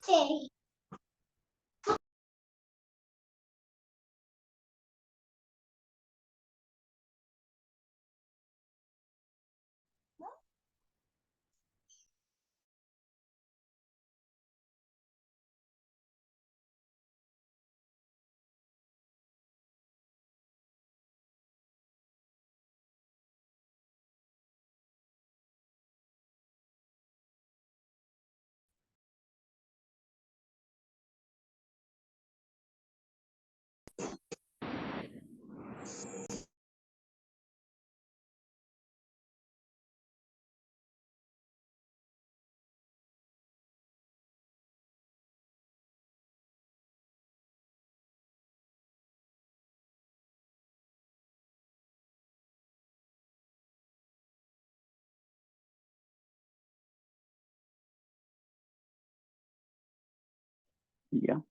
Sí. Ya.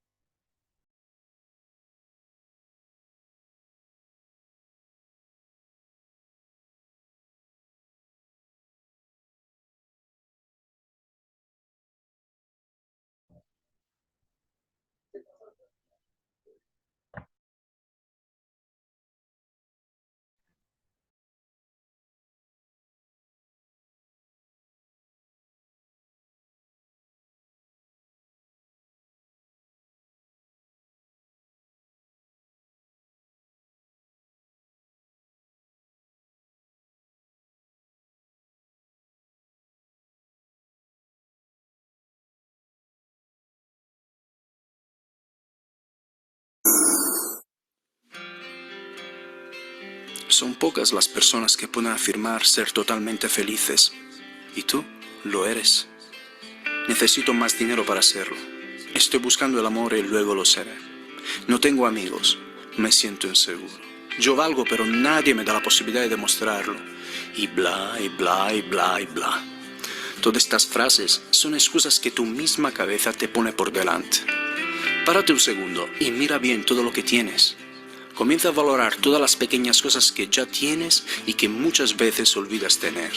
Son pocas las personas que pueden afirmar ser totalmente felices. Y tú lo eres. Necesito más dinero para hacerlo. Estoy buscando el amor y luego lo seré. No tengo amigos. Me siento inseguro. Yo valgo, pero nadie me da la posibilidad de demostrarlo. Y bla, y bla, y bla, y bla. Todas estas frases son excusas que tu misma cabeza te pone por delante. Párate un segundo y mira bien todo lo que tienes. Comienza a valorar todas las pequeñas cosas que ya tienes y que muchas veces olvidas tener.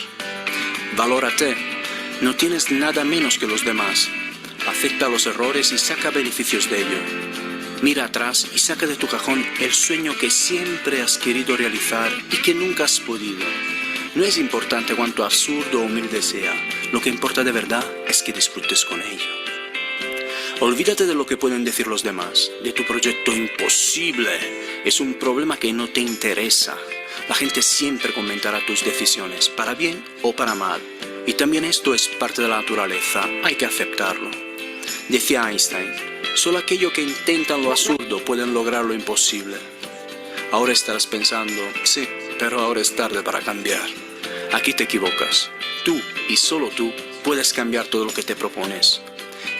Valórate. No tienes nada menos que los demás. Acepta los errores y saca beneficios de ello. Mira atrás y saca de tu cajón el sueño que siempre has querido realizar y que nunca has podido. No es importante cuánto absurdo o humilde sea. Lo que importa de verdad es que disfrutes con ello. Olvídate de lo que pueden decir los demás, de tu proyecto imposible. Es un problema que no te interesa. La gente siempre comentará tus decisiones, para bien o para mal. Y también esto es parte de la naturaleza, hay que aceptarlo. Decía Einstein, solo aquellos que intentan lo absurdo pueden lograr lo imposible. Ahora estarás pensando, sí, pero ahora es tarde para cambiar. Aquí te equivocas. Tú, y solo tú, puedes cambiar todo lo que te propones.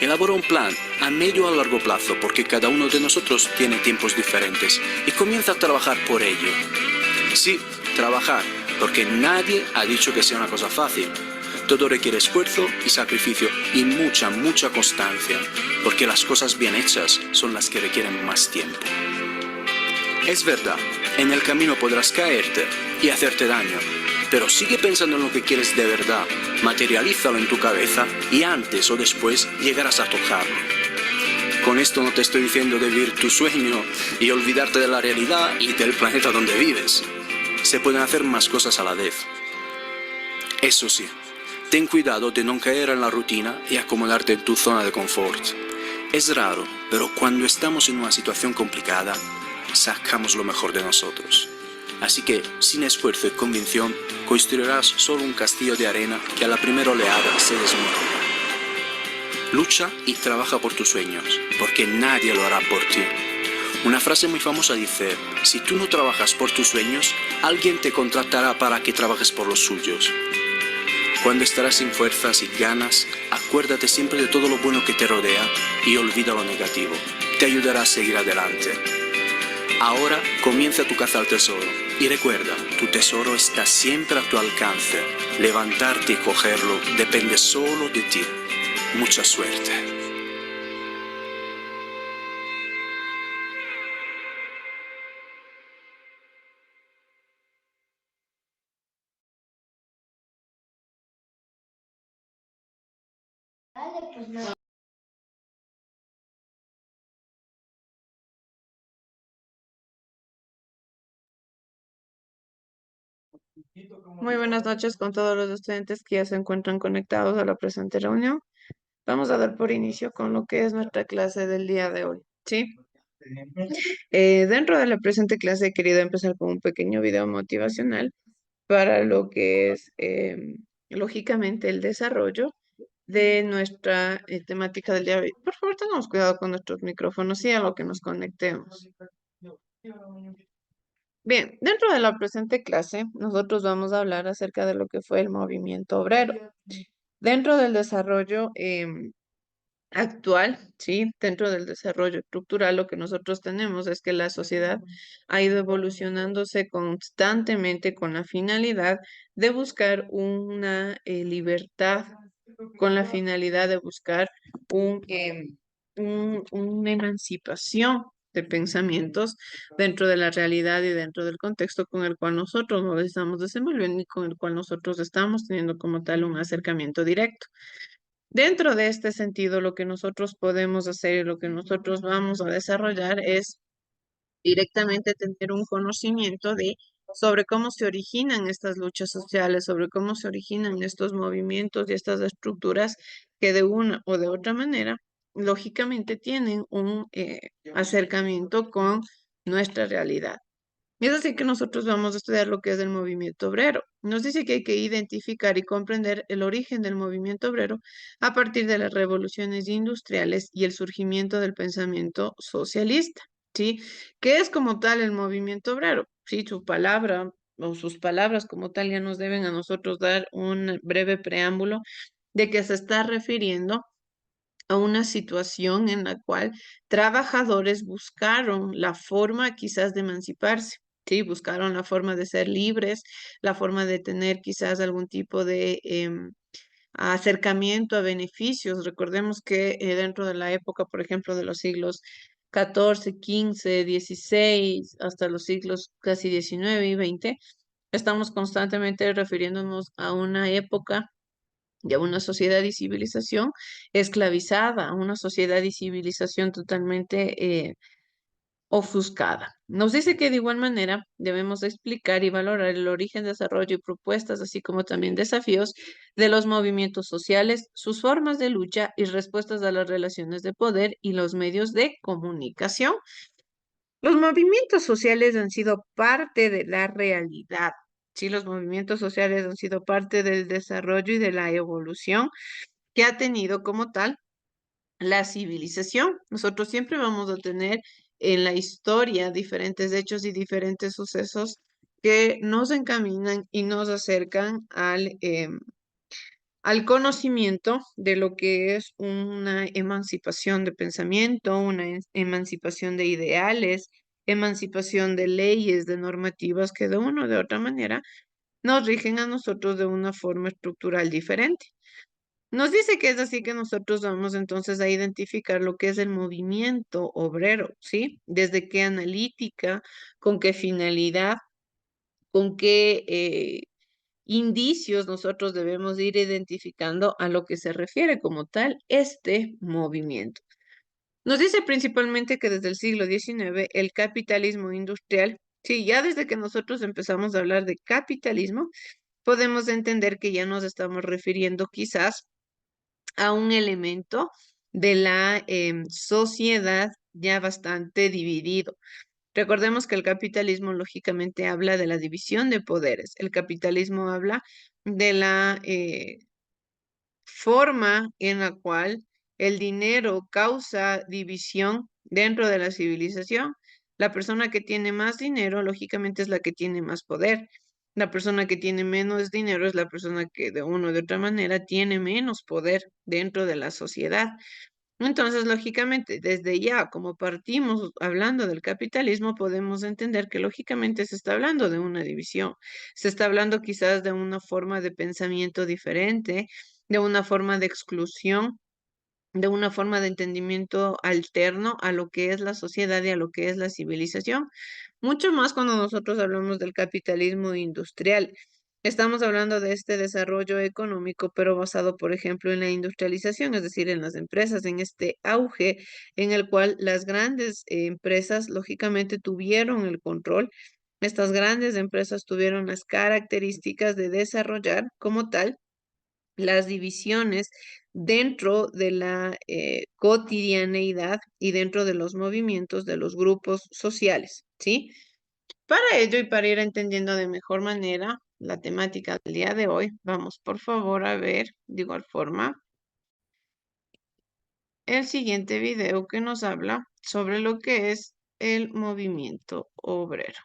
Elabora un plan a medio o a largo plazo, porque cada uno de nosotros tiene tiempos diferentes, y comienza a trabajar por ello. Sí, trabajar, porque nadie ha dicho que sea una cosa fácil. Todo requiere esfuerzo y sacrificio y mucha, mucha constancia, porque las cosas bien hechas son las que requieren más tiempo. Es verdad, en el camino podrás caerte y hacerte daño, pero sigue pensando en lo que quieres de verdad, materialízalo en tu cabeza y antes o después llegarás a tocarlo. Con esto no te estoy diciendo de vivir tu sueño y olvidarte de la realidad y del planeta donde vives. Se pueden hacer más cosas a la vez. Eso sí, ten cuidado de no caer en la rutina y acomodarte en tu zona de confort. Es raro, pero cuando estamos en una situación complicada, sacamos lo mejor de nosotros. Así que, sin esfuerzo y convicción, construirás solo un castillo de arena que a la primera oleada se desmorona. Lucha y trabaja por tus sueños, porque nadie lo hará por ti. Una frase muy famosa dice, si tú no trabajas por tus sueños, alguien te contratará para que trabajes por los suyos. Cuando estarás sin fuerzas y ganas, acuérdate siempre de todo lo bueno que te rodea y olvida lo negativo. Te ayudará a seguir adelante. Ahora comienza tu caza al tesoro. Y recuerda, tu tesoro está siempre a tu alcance. Levantarte y cogerlo depende solo de ti. Mucha suerte. Vale, pues no. Muy buenas noches con todos los estudiantes que ya se encuentran conectados a la presente reunión. Vamos a dar por inicio con lo que es nuestra clase del día de hoy. ¿Sí? Dentro de la presente clase he querido empezar con un pequeño video motivacional para lo que es, lógicamente, el desarrollo de nuestra temática del día de hoy. Por favor, tengamos cuidado con nuestros micrófonos y a lo que nos conectemos. Bien, dentro de la presente clase, nosotros vamos a hablar acerca de lo que fue el movimiento obrero. Dentro del desarrollo actual, ¿sí? Dentro del desarrollo estructural, lo que nosotros tenemos es que la sociedad ha ido evolucionándose constantemente con la finalidad de buscar una libertad, con la finalidad de buscar una emancipación de pensamientos dentro de la realidad y dentro del contexto con el cual nosotros nos estamos desenvolviendo y con el cual nosotros estamos teniendo como tal un acercamiento directo. Dentro de este sentido, lo que nosotros podemos hacer y lo que nosotros vamos a desarrollar es directamente tener un conocimiento de sobre cómo se originan estas luchas sociales, sobre cómo se originan estos movimientos y estas estructuras que de una o de otra manera, lógicamente, tienen un acercamiento con nuestra realidad. Y es así que nosotros vamos a estudiar lo que es el movimiento obrero. Nos dice que hay que identificar y comprender el origen del movimiento obrero a partir de las revoluciones industriales y el surgimiento del pensamiento socialista, ¿sí? ¿Qué es como tal el movimiento obrero? Sí, su palabra o sus palabras como tal ya nos deben a nosotros dar un breve preámbulo de que se está refiriendo a una situación en la cual trabajadores buscaron la forma quizás de emanciparse, ¿sí? Buscaron la forma de ser libres, la forma de tener quizás algún tipo de acercamiento a beneficios. Recordemos que dentro de la época, por ejemplo, de los siglos XIV, XV, XVI, hasta los siglos casi XIX y XX, estamos constantemente refiriéndonos a una época y a una sociedad y civilización esclavizada, a una sociedad y civilización totalmente ofuscada. Nos dice que de igual manera debemos explicar y valorar el origen, desarrollo y propuestas, así como también desafíos de los movimientos sociales, sus formas de lucha y respuestas a las relaciones de poder y los medios de comunicación. Los movimientos sociales han sido parte de la realidad. Sí, los movimientos sociales han sido parte del desarrollo y de la evolución que ha tenido como tal la civilización. Nosotros siempre vamos a tener en la historia diferentes hechos y diferentes sucesos que nos encaminan y nos acercan al conocimiento de lo que es una emancipación de pensamiento, una emancipación de ideales, emancipación de leyes, de normativas que de una o de otra manera nos rigen a nosotros de una forma estructural diferente. Nos dice que es así que nosotros vamos entonces a identificar lo que es el movimiento obrero, ¿sí? Desde qué analítica, con qué finalidad, con qué indicios nosotros debemos ir identificando a lo que se refiere como tal este movimiento. Nos dice principalmente que desde el siglo XIX el capitalismo industrial, sí, ya desde que nosotros empezamos a hablar de capitalismo, podemos entender que ya nos estamos refiriendo quizás a un elemento de la sociedad ya bastante dividido. Recordemos que el capitalismo lógicamente habla de la división de poderes. El capitalismo habla de la forma en la cual el dinero causa división dentro de la civilización. La persona que tiene más dinero, lógicamente, es la que tiene más poder. La persona que tiene menos dinero es la persona que de una o de otra manera tiene menos poder dentro de la sociedad. Entonces, lógicamente, desde ya, como partimos hablando del capitalismo, podemos entender que lógicamente se está hablando de una división, se está hablando quizás de una forma de pensamiento diferente, de una forma de exclusión, de una forma de entendimiento alterno a lo que es la sociedad y a lo que es la civilización. Mucho más cuando nosotros hablamos del capitalismo industrial. Estamos hablando de este desarrollo económico, pero basado, por ejemplo, en la industrialización, es decir, en las empresas, en este auge en el cual las grandes empresas, lógicamente, tuvieron el control Estas grandes empresas tuvieron las características de desarrollar como tal las divisiones dentro de la cotidianeidad y dentro de los movimientos de los grupos sociales, ¿sí? Para ello y para ir entendiendo de mejor manera la temática del día de hoy, vamos por favor a ver de igual forma el siguiente video que nos habla sobre lo que es el movimiento obrero.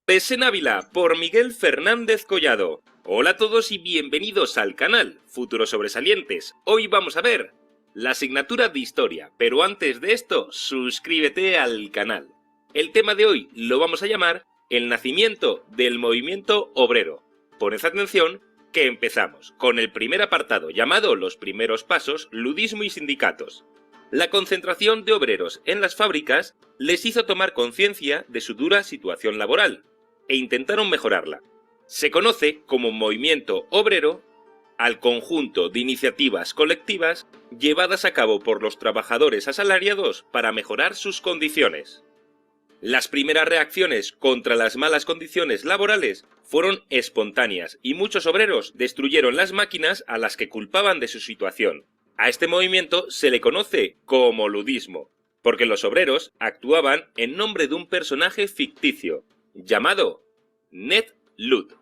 En Ávila por Miguel Fernández Collado. Hola a todos y bienvenidos al canal Futuros Sobresalientes. Hoy vamos a ver la asignatura de Historia, pero antes de esto, suscríbete al canal. El tema de hoy lo vamos a llamar el nacimiento del movimiento obrero. Poned atención que empezamos con el primer apartado llamado Los primeros pasos, ludismo y sindicatos. La concentración de obreros en las fábricas les hizo tomar conciencia de su dura situación laboral e intentaron mejorarla. Se conoce como movimiento obrero al conjunto de iniciativas colectivas llevadas a cabo por los trabajadores asalariados para mejorar sus condiciones. Las primeras reacciones contra las malas condiciones laborales fueron espontáneas y muchos obreros destruyeron las máquinas a las que culpaban de su situación. A este movimiento se le conoce como ludismo, porque los obreros actuaban en nombre de un personaje ficticio, llamado Ned Lud.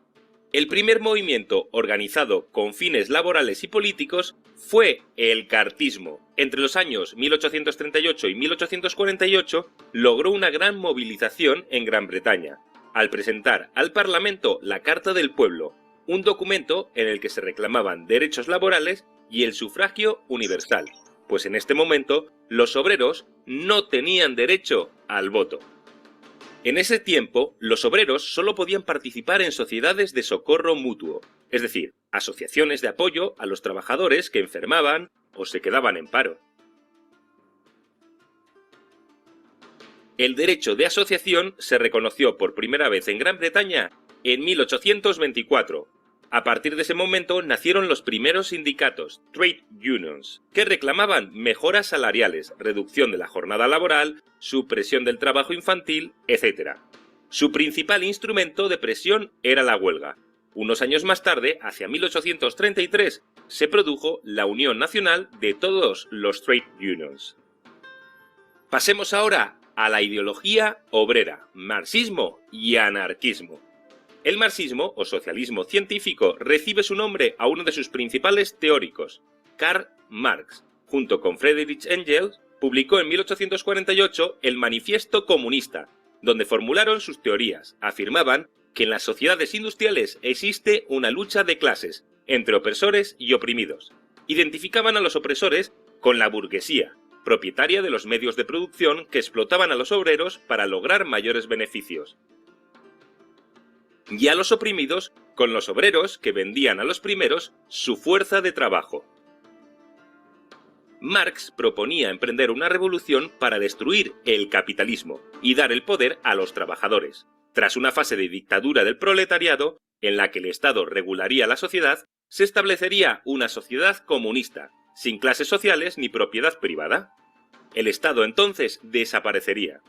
El primer movimiento organizado con fines laborales y políticos fue el cartismo. Entre los años 1838 y 1848 logró una gran movilización en Gran Bretaña, al presentar al Parlamento la Carta del Pueblo, un documento en el que se reclamaban derechos laborales y el sufragio universal, pues en este momento los obreros no tenían derecho al voto. En ese tiempo, los obreros solo podían participar en sociedades de socorro mutuo, es decir, asociaciones de apoyo a los trabajadores que enfermaban o se quedaban en paro. El derecho de asociación se reconoció por primera vez en Gran Bretaña en 1824. A partir de ese momento nacieron los primeros sindicatos, trade unions, que reclamaban mejoras salariales, reducción de la jornada laboral, supresión del trabajo infantil, etc. Su principal instrumento de presión era la huelga. Unos años más tarde, hacia 1833, se produjo la Unión Nacional de todos los trade unions. Pasemos ahora a la ideología obrera, marxismo y anarquismo. El marxismo, o socialismo científico, recibe su nombre a uno de sus principales teóricos, Karl Marx. Junto con Friedrich Engels, publicó en 1848 el Manifiesto Comunista, donde formularon sus teorías. Afirmaban que en las sociedades industriales existe una lucha de clases, entre opresores y oprimidos. Identificaban a los opresores con la burguesía, propietaria de los medios de producción que explotaban a los obreros para lograr mayores beneficios, y a los oprimidos con los obreros que vendían a los primeros su fuerza de trabajo. Marx proponía emprender una revolución para destruir el capitalismo y dar el poder a los trabajadores. Tras una fase de dictadura del proletariado, en la que el Estado regularía la sociedad, se establecería una sociedad comunista, sin clases sociales ni propiedad privada. El Estado entonces desaparecería.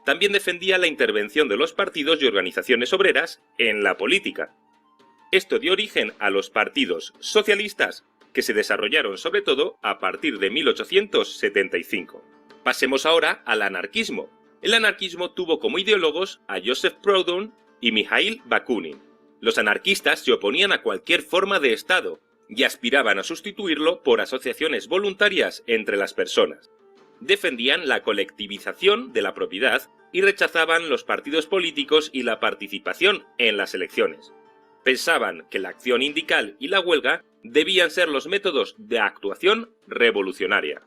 También defendía la intervención de los partidos y organizaciones obreras en la política. Esto dio origen a los partidos socialistas, que se desarrollaron sobre todo a partir de 1875. Pasemos ahora al anarquismo. El anarquismo tuvo como ideólogos a Joseph Proudhon y Mikhail Bakunin. Los anarquistas se oponían a cualquier forma de Estado y aspiraban a sustituirlo por asociaciones voluntarias entre las personas. Defendían la colectivización de la propiedad y rechazaban los partidos políticos y la participación en las elecciones. Pensaban que la acción sindical y la huelga debían ser los métodos de actuación revolucionaria.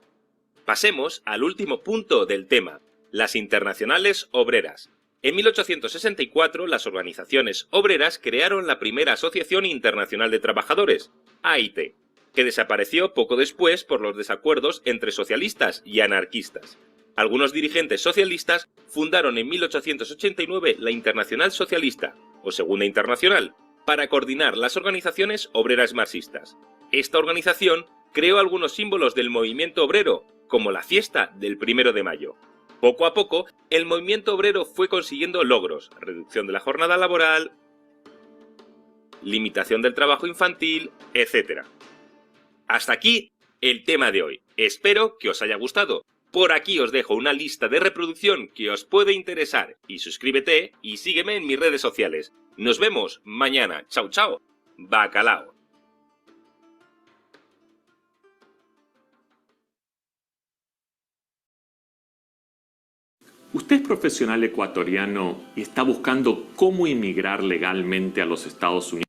Pasemos al último punto del tema, las internacionales obreras. En 1864, las organizaciones obreras crearon la primera Asociación Internacional de Trabajadores, AIT, que desapareció poco después por los desacuerdos entre socialistas y anarquistas. Algunos dirigentes socialistas fundaron en 1889 la Internacional Socialista, o Segunda Internacional, para coordinar las organizaciones obreras marxistas. Esta organización creó algunos símbolos del movimiento obrero, como la fiesta del 1 de mayo. Poco a poco, el movimiento obrero fue consiguiendo logros: reducción de la jornada laboral, limitación del trabajo infantil, etc. Hasta aquí el tema de hoy. Espero que os haya gustado. Por aquí os dejo una lista de reproducción que os puede interesar y suscríbete y sígueme en mis redes sociales. Nos vemos mañana. Chao, chao. Bacalao. ¿Usted es profesional ecuatoriano y está buscando cómo inmigrar legalmente a los Estados Unidos?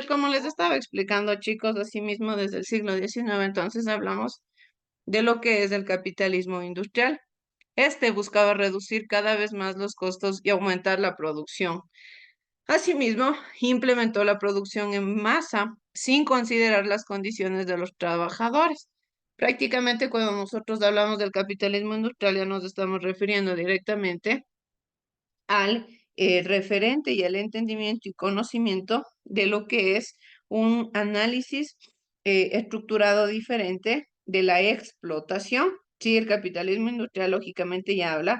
Como les estaba explicando, chicos, asimismo desde el siglo XIX, entonces hablamos de lo que es el capitalismo industrial. Este buscaba reducir cada vez más los costos y aumentar la producción. Asimismo, implementó la producción en masa sin considerar las condiciones de los trabajadores. Prácticamente cuando nosotros hablamos del capitalismo industrial ya nos estamos refiriendo directamente al referente y al entendimiento y conocimiento de lo que es un análisis estructurado diferente de la explotación. Sí, el capitalismo industrial lógicamente ya habla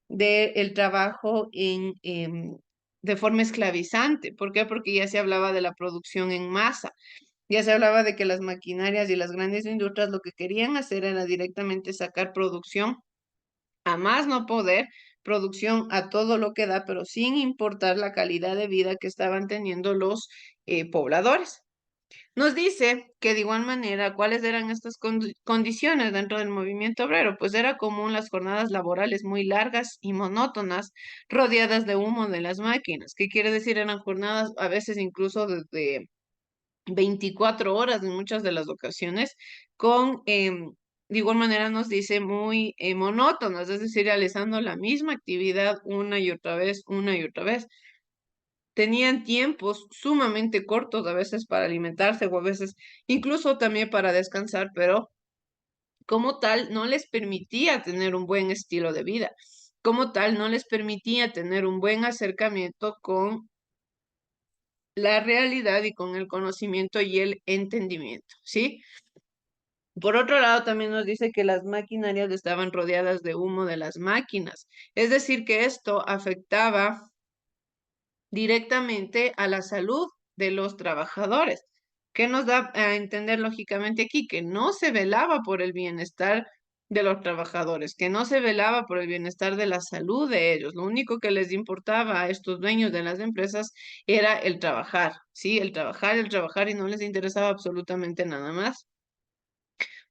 del trabajo de forma esclavizante. ¿Por qué? Porque ya se hablaba de la producción en masa. Ya se hablaba de que las maquinarias y las grandes industrias lo que querían hacer era directamente sacar producción a más no poder, producción a todo lo que da, pero sin importar la calidad de vida que estaban teniendo los pobladores. Nos dice que de igual manera, ¿cuáles eran estas condiciones dentro del movimiento obrero? Pues era común las jornadas laborales muy largas y monótonas, rodeadas de humo de las máquinas. ¿Qué quiere decir? Eran jornadas a veces incluso desde 24 horas en muchas de las ocasiones, de igual manera nos dice muy monótonas, es decir, realizando la misma actividad una y otra vez, una y otra vez. Tenían tiempos sumamente cortos a veces para alimentarse o a veces incluso también para descansar, pero como tal no les permitía tener un buen estilo de vida. Como tal no les permitía tener un buen acercamiento con la realidad y con el conocimiento y el entendimiento, ¿sí? Por otro lado, también nos dice que las maquinarias estaban rodeadas de humo de las máquinas, es decir, que esto afectaba directamente a la salud de los trabajadores. ¿Qué nos da a entender lógicamente aquí? Que no se velaba por el bienestar de los trabajadores, que no se velaba por el bienestar de la salud de ellos. Lo único que les importaba a estos dueños de las empresas era el trabajar, ¿sí? El trabajar y no les interesaba absolutamente nada más.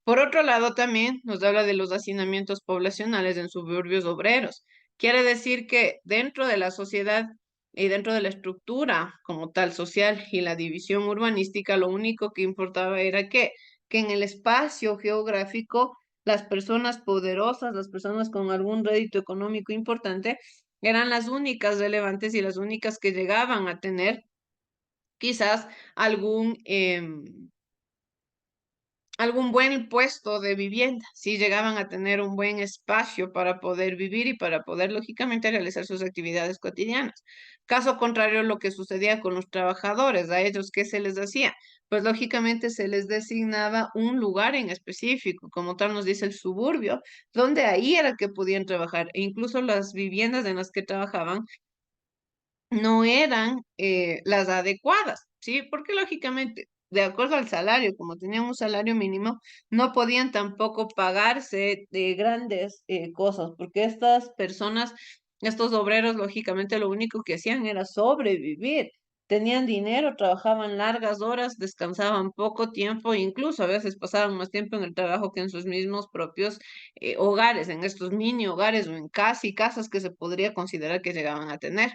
Por otro lado, también nos habla de los hacinamientos poblacionales en suburbios obreros. Quiere decir que dentro de la sociedad y dentro de la estructura como tal social y la división urbanística, lo único que importaba era que en el espacio geográfico las personas poderosas, las personas con algún rédito económico importante, eran las únicas relevantes y las únicas que llegaban a tener quizás algún algún buen puesto de vivienda, si llegaban a tener un buen espacio para poder vivir y para poder, lógicamente, realizar sus actividades cotidianas. Caso contrario, lo que sucedía con los trabajadores, a ellos, ¿qué se les hacía? Pues lógicamente se les designaba un lugar en específico, como tal nos dice el suburbio, donde ahí era que podían trabajar, e incluso las viviendas en las que trabajaban no eran las adecuadas, ¿sí? Porque lógicamente, de acuerdo al salario, como tenían un salario mínimo, no podían tampoco pagarse de grandes cosas, porque estas personas, estos obreros, lógicamente lo único que hacían era sobrevivir. Tenían dinero, trabajaban largas horas, descansaban poco tiempo, e incluso a veces pasaban más tiempo en el trabajo que en sus mismos propios hogares, en estos mini hogares o en casi casas que se podría considerar que llegaban a tener.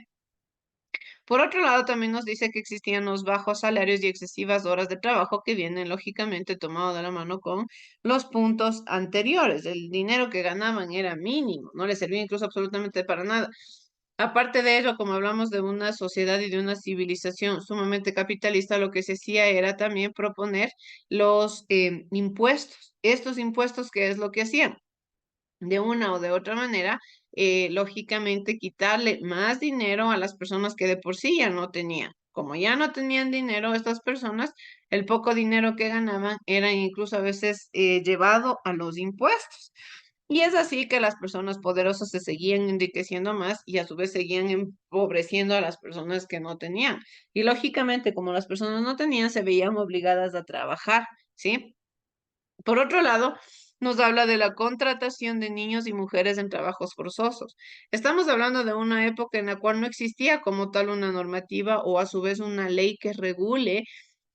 Por otro lado, también nos dice que existían los bajos salarios y excesivas horas de trabajo que vienen lógicamente tomado de la mano con los puntos anteriores. El dinero que ganaban era mínimo, no les servía incluso absolutamente para nada. Aparte de ello, como hablamos de una sociedad y de una civilización sumamente capitalista, lo que se hacía era también proponer los impuestos. Estos impuestos, ¿qué es lo que hacían? De una o de otra manera, lógicamente quitarle más dinero a las personas que de por sí ya no tenían. Como ya no tenían dinero, estas personas, el poco dinero que ganaban era incluso a veces llevado a los impuestos. Y es así que las personas poderosas se seguían enriqueciendo más y a su vez seguían empobreciendo a las personas que no tenían. Y lógicamente, como las personas no tenían, se veían obligadas a trabajar, ¿sí? Por otro lado, nos habla de la contratación de niños y mujeres en trabajos forzosos. Estamos hablando de una época en la cual no existía como tal una normativa o a su vez una ley que regule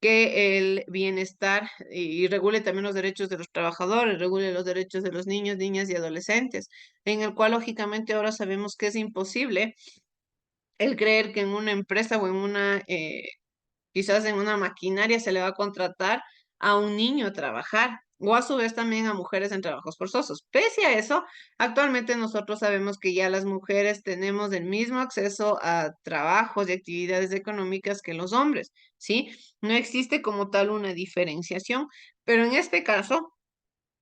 que el bienestar y regule también los derechos de los trabajadores, regule los derechos de los niños, niñas y adolescentes, en el cual lógicamente ahora sabemos que es imposible el creer que en una empresa o en una quizás en una maquinaria se le va a contratar a un niño a trabajar o a su vez también a mujeres en trabajos forzosos. Pese a eso, actualmente nosotros sabemos que ya las mujeres tenemos el mismo acceso a trabajos y actividades económicas que los hombres, ¿sí? No existe como tal una diferenciación, pero en este caso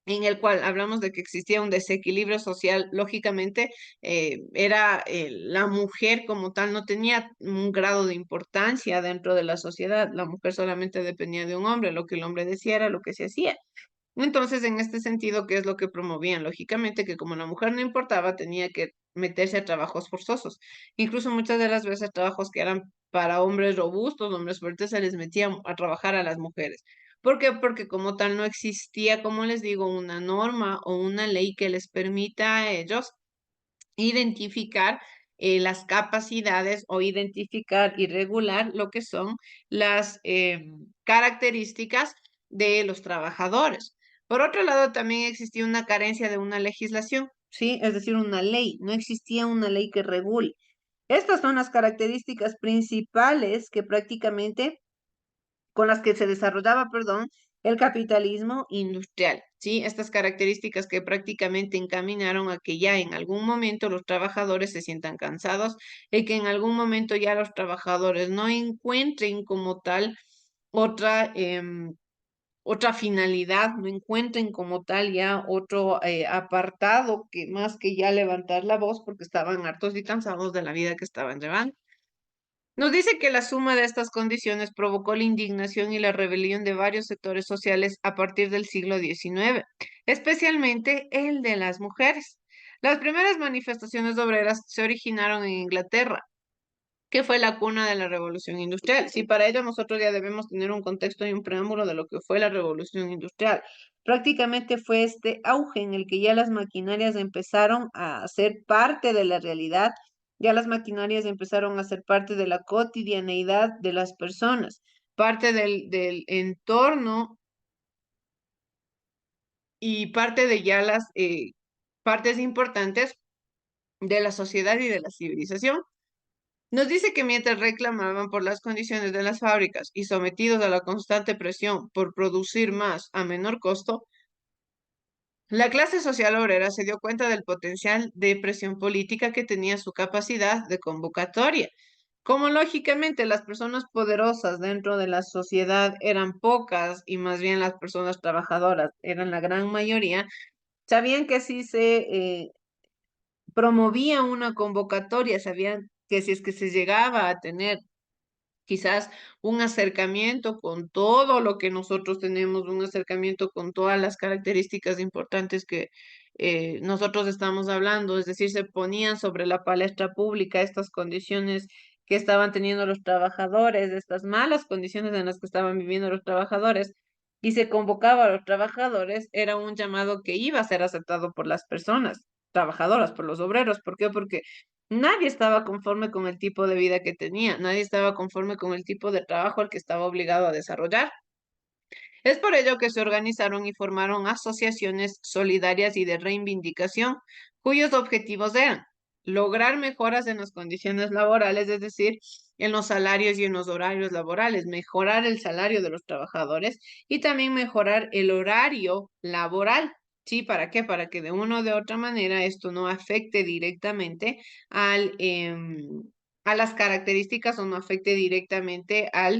en el cual hablamos de que existía un desequilibrio social, lógicamente era la mujer como tal, no tenía un grado de importancia dentro de la sociedad, la mujer solamente dependía de un hombre, lo que el hombre decía era lo que se hacía. Entonces, en este sentido, ¿qué es lo que promovían? Lógicamente que como la mujer no importaba, tenía que meterse a trabajos forzosos. Incluso muchas de las veces trabajos que eran para hombres robustos, hombres fuertes, se les metían a trabajar a las mujeres. ¿Por qué? Porque como tal no existía, como les digo, una norma o una ley que les permita a ellos identificar las capacidades o identificar y regular lo que son las características de los trabajadores. Por otro lado, también existía una carencia de una legislación, ¿sí? Es decir, una ley. No existía una ley que regule. Estas son las características principales que prácticamente con las que se desarrollaba, perdón, el capitalismo industrial, ¿sí? Estas características que prácticamente encaminaron a que ya en algún momento los trabajadores se sientan cansados y que en algún momento ya los trabajadores no encuentren como tal otra, otra finalidad, no encuentren como tal ya otro apartado que más que ya levantar la voz porque estaban hartos y cansados de la vida que estaban llevando. Nos dice que la suma de estas condiciones provocó la indignación y la rebelión de varios sectores sociales a partir del siglo XIX, especialmente el de las mujeres. Las primeras manifestaciones obreras se originaron en Inglaterra, que fue la cuna de la revolución industrial. Sí, para ello nosotros ya debemos tener un contexto y un preámbulo de lo que fue la revolución industrial. Prácticamente fue este auge en el que ya las maquinarias empezaron a ser parte de la realidad, ya las maquinarias empezaron a ser parte de la cotidianeidad de las personas, parte del entorno y parte de ya las partes importantes de la sociedad y de la civilización. Nos dice que mientras reclamaban por las condiciones de las fábricas y sometidos a la constante presión por producir más a menor costo, la clase social obrera se dio cuenta del potencial de presión política que tenía su capacidad de convocatoria. Como lógicamente las personas poderosas dentro de la sociedad eran pocas y más bien las personas trabajadoras eran la gran mayoría, sabían que si se promovía una convocatoria, sabían que si es que se llegaba a tener quizás un acercamiento con todo lo que nosotros tenemos, un acercamiento con todas las características importantes que nosotros estamos hablando, es decir, se ponían sobre la palestra pública estas condiciones que estaban teniendo los trabajadores, estas malas condiciones en las que estaban viviendo los trabajadores, y se convocaba a los trabajadores, era un llamado que iba a ser aceptado por las personas trabajadoras, por los obreros. ¿Por qué? Porque nadie estaba conforme con el tipo de vida que tenía, nadie estaba conforme con el tipo de trabajo al que estaba obligado a desarrollar. Es por ello que se organizaron y formaron asociaciones solidarias y de reivindicación, cuyos objetivos eran lograr mejoras en las condiciones laborales, es decir, en los salarios y en los horarios laborales, mejorar el salario de los trabajadores y también mejorar el horario laboral. ¿Sí? ¿Para qué? Para que de una o de otra manera esto no afecte directamente a las características o no afecte directamente a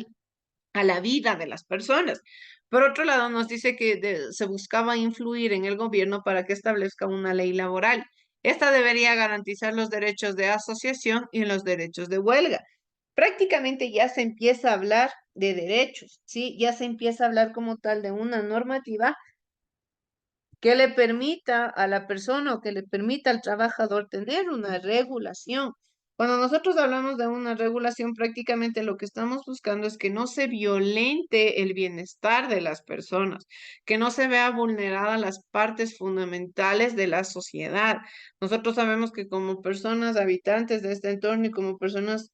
la vida de las personas. Por otro lado, nos dice que se buscaba influir en el gobierno para que establezca una ley laboral. Esta debería garantizar los derechos de asociación y los derechos de huelga. Prácticamente ya se empieza a hablar de derechos, ¿sí? Ya se empieza a hablar como tal de una normativa que le permita a la persona o que le permita al trabajador tener una regulación. Cuando nosotros hablamos de una regulación, prácticamente lo que estamos buscando es que no se violente el bienestar de las personas, que no se vea vulnerada las partes fundamentales de la sociedad. Nosotros sabemos que como personas habitantes de este entorno y como personas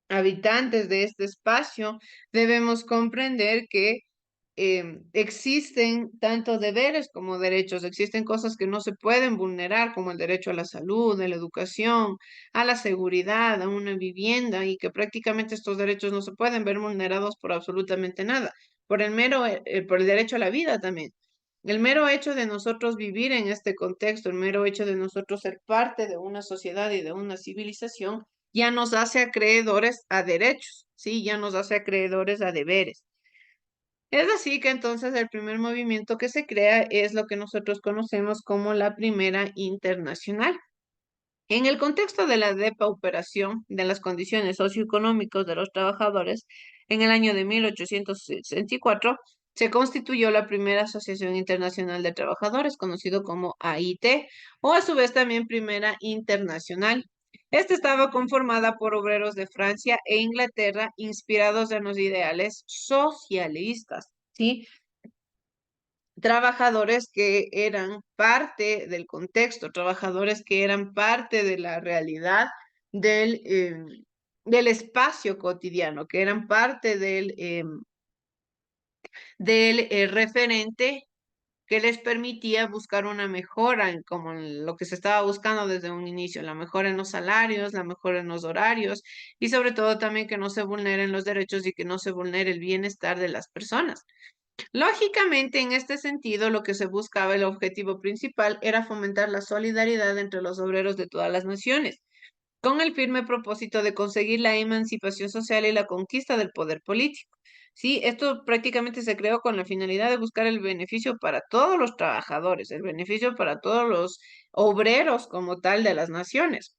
habitantes de este espacio, debemos comprender que existen tanto deberes como derechos, existen cosas que no se pueden vulnerar, como el derecho a la salud, a la educación, a la seguridad, a una vivienda, y que prácticamente estos derechos no se pueden ver vulnerados por absolutamente nada, por por el derecho a la vida también. El mero hecho de nosotros vivir en este contexto, el mero hecho de nosotros ser parte de una sociedad y de una civilización, ya nos hace acreedores a derechos, ¿sí? Ya nos hace acreedores a deberes. Es así que entonces el primer movimiento que se crea es lo que nosotros conocemos como la Primera Internacional. En el contexto de la depauperación de las condiciones socioeconómicas de los trabajadores, en el año de 1864 se constituyó la primera Asociación Internacional de Trabajadores, conocido como AIT, o a su vez también Primera Internacional. Esta estaba conformada por obreros de Francia e Inglaterra inspirados en los ideales socialistas, ¿sí? Trabajadores que eran parte del contexto, trabajadores que eran parte de la realidad del espacio cotidiano, que eran parte del referente que les permitía buscar una mejora en como en lo que se estaba buscando desde un inicio, la mejora en los salarios, la mejora en los horarios y sobre todo también que no se vulneren los derechos y que no se vulnere el bienestar de las personas. Lógicamente, en este sentido, lo que se buscaba, el objetivo principal, era fomentar la solidaridad entre los obreros de todas las naciones, con el firme propósito de conseguir la emancipación social y la conquista del poder político. Sí, esto prácticamente se creó con la finalidad de buscar el beneficio para todos los trabajadores, el beneficio para todos los obreros como tal de las naciones.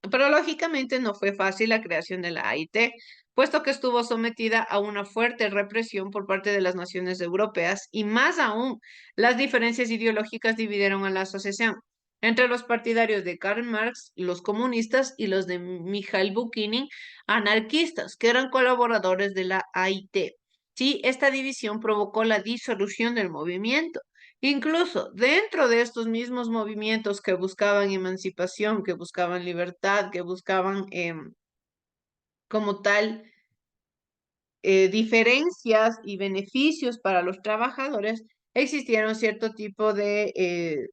Pero lógicamente no fue fácil la creación de la AIT, puesto que estuvo sometida a una fuerte represión por parte de las naciones europeas y más aún, las diferencias ideológicas dividieron a la asociación entre los partidarios de Karl Marx, los comunistas, y los de Mikhail Bakunin, anarquistas, que eran colaboradores de la AIT. Sí, esta división provocó la disolución del movimiento. Incluso dentro de estos mismos movimientos que buscaban emancipación, que buscaban libertad, que buscaban como tal diferencias y beneficios para los trabajadores, existieron cierto tipo de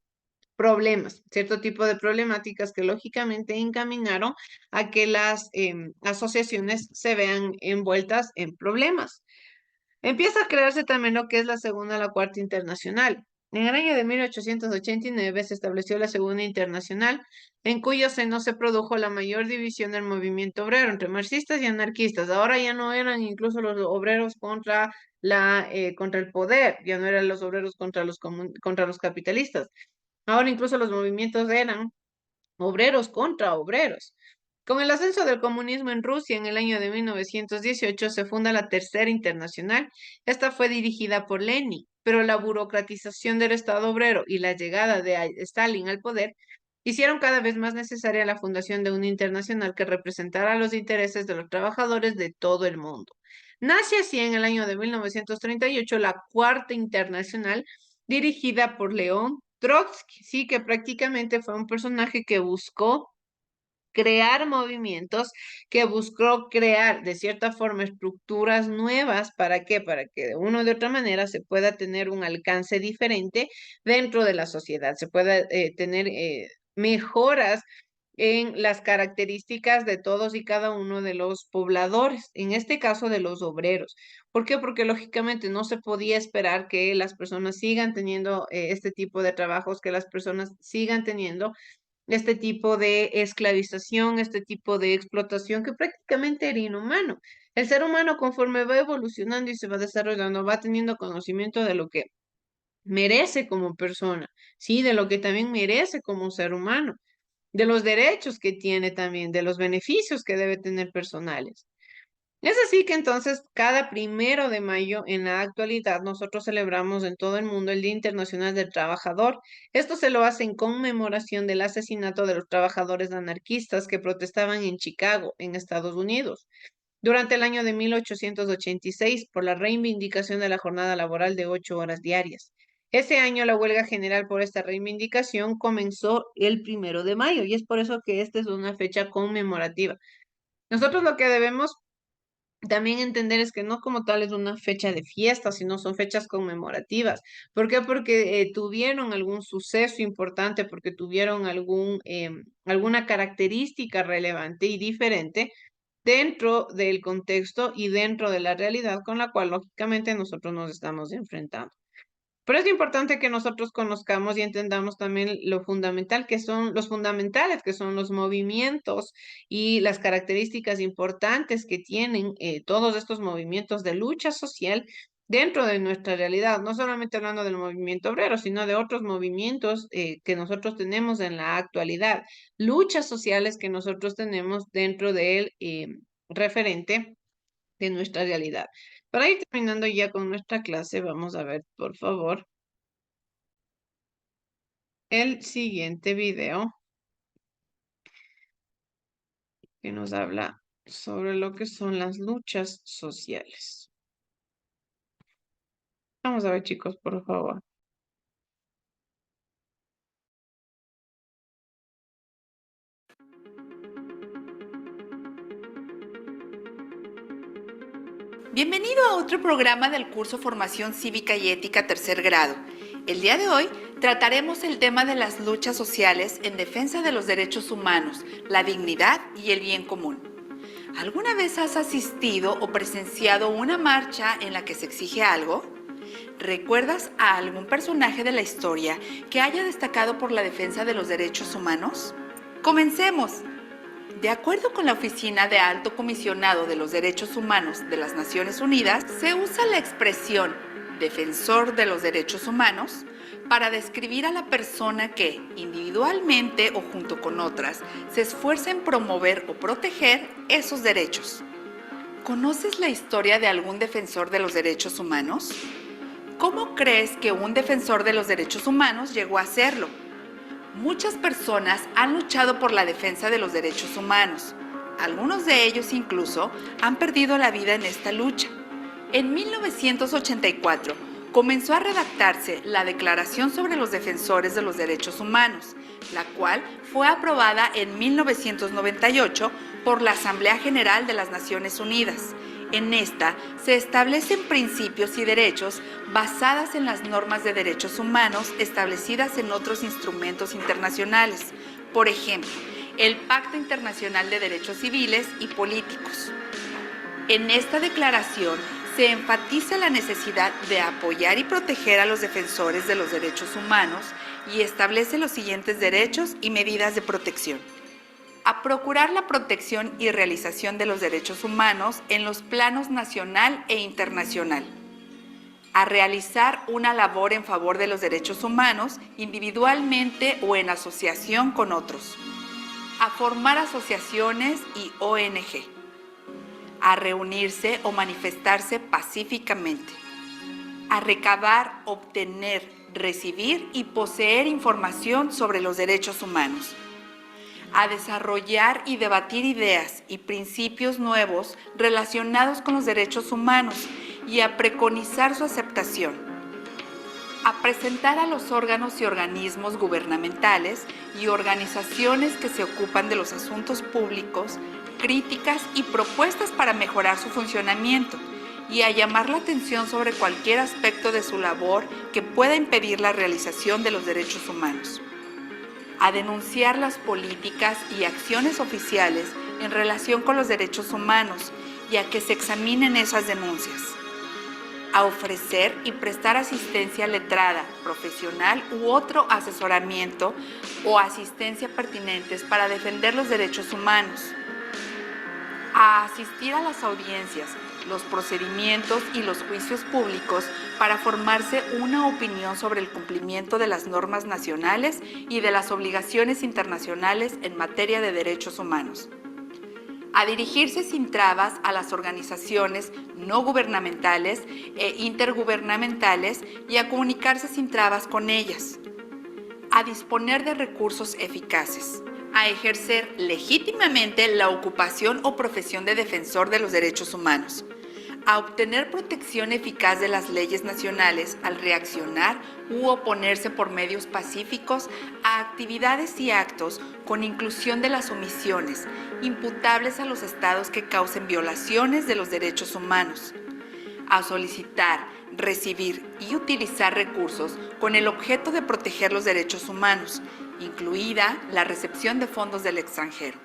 problemas, cierto tipo de problemáticas que lógicamente encaminaron a que las asociaciones se vean envueltas en problemas. Empieza a crearse también lo que es la Segunda, la Cuarta Internacional. En el año de 1889 se estableció la Segunda Internacional, en cuyo seno se produjo la mayor división del movimiento obrero entre marxistas y anarquistas. Ahora ya no eran incluso los obreros contra el poder, ya no eran los obreros contra los capitalistas. Ahora incluso los movimientos eran obreros contra obreros. Con el ascenso del comunismo en Rusia en el año de 1918 se funda la Tercera Internacional. Esta fue dirigida por Lenin, pero la burocratización del Estado obrero y la llegada de Stalin al poder hicieron cada vez más necesaria la fundación de una internacional que representara los intereses de los trabajadores de todo el mundo. Nace así en el año de 1938 la Cuarta Internacional, dirigida por León Trotsky, sí, que prácticamente fue un personaje que buscó crear movimientos, que buscó crear de cierta forma estructuras nuevas. ¿Para qué? Para que de una u de otra manera se pueda tener un alcance diferente dentro de la sociedad, se pueda tener mejoras en las características de todos y cada uno de los pobladores, en este caso de los obreros. ¿Por qué? Porque lógicamente no se podía esperar que las personas sigan teniendo este tipo de trabajos, que las personas sigan teniendo este tipo de esclavización, este tipo de explotación que prácticamente era inhumano. El ser humano, conforme va evolucionando y se va desarrollando, va teniendo conocimiento de lo que merece como persona, sí, de lo que también merece como ser humano, de los derechos que tiene también, de los beneficios que debe tener personales. Es así que entonces cada 1 de mayo en la actualidad nosotros celebramos en todo el mundo el Día Internacional del Trabajador. Esto se lo hace en conmemoración del asesinato de los trabajadores anarquistas que protestaban en Chicago, en Estados Unidos, durante el año de 1886 por la reivindicación de la jornada laboral de 8 horas diarias. Ese año la huelga general por esta reivindicación comenzó el 1 de mayo y es por eso que esta es una fecha conmemorativa. Nosotros lo que debemos también entender es que no como tal es una fecha de fiesta, sino son fechas conmemorativas. ¿Por qué? Porque tuvieron algún suceso importante, porque tuvieron alguna característica relevante y diferente dentro del contexto y dentro de la realidad con la cual lógicamente nosotros nos estamos enfrentando. Pero es importante que nosotros conozcamos y entendamos también lo fundamental que son los fundamentales, que son los movimientos y las características importantes que tienen todos estos movimientos de lucha social dentro de nuestra realidad, no solamente hablando del movimiento obrero, sino de otros movimientos que nosotros tenemos en la actualidad, luchas sociales que nosotros tenemos dentro del referente de nuestra realidad. Para ir terminando ya con nuestra clase, vamos a ver, por favor, el siguiente video que nos habla sobre lo que son las luchas sociales. Vamos a ver, chicos, por favor. Bienvenido a otro programa del curso Formación Cívica y Ética tercer grado. El día de hoy trataremos el tema de las luchas sociales en defensa de los derechos humanos, la dignidad y el bien común. ¿Alguna vez has asistido o presenciado una marcha en la que se exige algo? ¿Recuerdas a algún personaje de la historia que haya destacado por la defensa de los derechos humanos? ¡Comencemos! De acuerdo con la Oficina de Alto Comisionado de los Derechos Humanos de las Naciones Unidas, se usa la expresión defensor de los derechos humanos para describir a la persona que, individualmente o junto con otras, se esfuerza en promover o proteger esos derechos. ¿Conoces la historia de algún defensor de los derechos humanos? ¿Cómo crees que un defensor de los derechos humanos llegó a serlo? Muchas personas han luchado por la defensa de los derechos humanos. Algunos de ellos incluso han perdido la vida en esta lucha. En 1984 comenzó a redactarse la Declaración sobre los Defensores de los Derechos Humanos, la cual fue aprobada en 1998 por la Asamblea General de las Naciones Unidas. En esta se establecen principios y derechos basadas en las normas de derechos humanos establecidas en otros instrumentos internacionales, por ejemplo, el Pacto Internacional de Derechos Civiles y Políticos. En esta declaración se enfatiza la necesidad de apoyar y proteger a los defensores de los derechos humanos y establece los siguientes derechos y medidas de protección. A procurar la protección y realización de los derechos humanos en los planos nacional e internacional. A realizar una labor en favor de los derechos humanos individualmente o en asociación con otros. A formar asociaciones y ONG. A reunirse o manifestarse pacíficamente. A recabar, obtener, recibir y poseer información sobre los derechos humanos. A desarrollar y debatir ideas y principios nuevos relacionados con los derechos humanos y a preconizar su aceptación. A presentar a los órganos y organismos gubernamentales y organizaciones que se ocupan de los asuntos públicos críticas y propuestas para mejorar su funcionamiento y a llamar la atención sobre cualquier aspecto de su labor que pueda impedir la realización de los derechos humanos. A denunciar las políticas y acciones oficiales en relación con los derechos humanos y a que se examinen esas denuncias. A ofrecer y prestar asistencia letrada, profesional u otro asesoramiento o asistencia pertinentes para defender los derechos humanos. A asistir a las audiencias, los procedimientos y los juicios públicos para formarse una opinión sobre el cumplimiento de las normas nacionales y de las obligaciones internacionales en materia de derechos humanos. A dirigirse sin trabas a las organizaciones no gubernamentales e intergubernamentales y a comunicarse sin trabas con ellas. A disponer de recursos eficaces. A ejercer legítimamente la ocupación o profesión de defensor de los derechos humanos, a obtener protección eficaz de las leyes nacionales al reaccionar u oponerse por medios pacíficos a actividades y actos con inclusión de las omisiones imputables a los estados que causen violaciones de los derechos humanos, a solicitar, recibir y utilizar recursos con el objeto de proteger los derechos humanos, incluida la recepción de fondos del extranjero.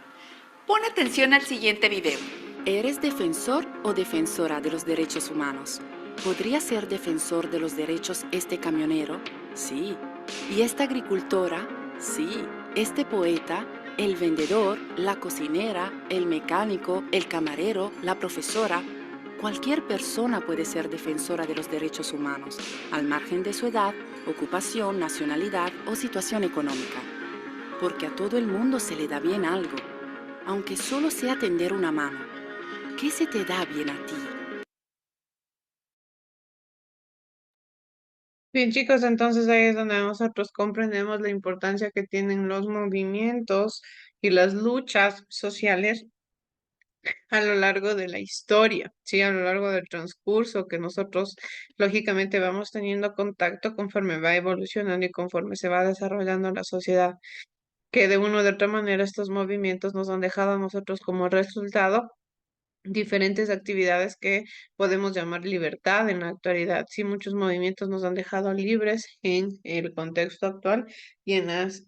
Pon atención al siguiente video. ¿Eres defensor o defensora de los derechos humanos? ¿Podría ser defensor de los derechos este camionero? Sí. ¿Y esta agricultora? Sí. ¿Este poeta? ¿El vendedor? ¿La cocinera? ¿El mecánico? ¿El camarero? ¿La profesora? Cualquier persona puede ser defensora de los derechos humanos, al margen de su edad, ocupación, nacionalidad o situación económica. Porque a todo el mundo se le da bien algo, aunque solo sea tender una mano. ¿Qué se te da bien a ti? Bien, chicos, entonces ahí es donde nosotros comprendemos la importancia que tienen los movimientos y las luchas sociales a lo largo de la historia, ¿sí? A lo largo del transcurso que nosotros lógicamente vamos teniendo contacto conforme va evolucionando y conforme se va desarrollando la sociedad, que de una u otra manera estos movimientos nos han dejado a nosotros como resultado diferentes actividades que podemos llamar libertad en la actualidad. Sí, muchos movimientos nos han dejado libres en el contexto actual y en las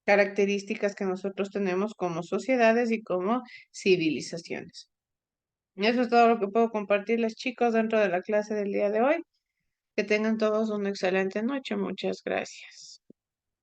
características que nosotros tenemos como sociedades y como civilizaciones. Eso es todo lo que puedo compartirles, chicos, dentro de la clase del día de hoy. Que tengan todos una excelente noche. Muchas gracias.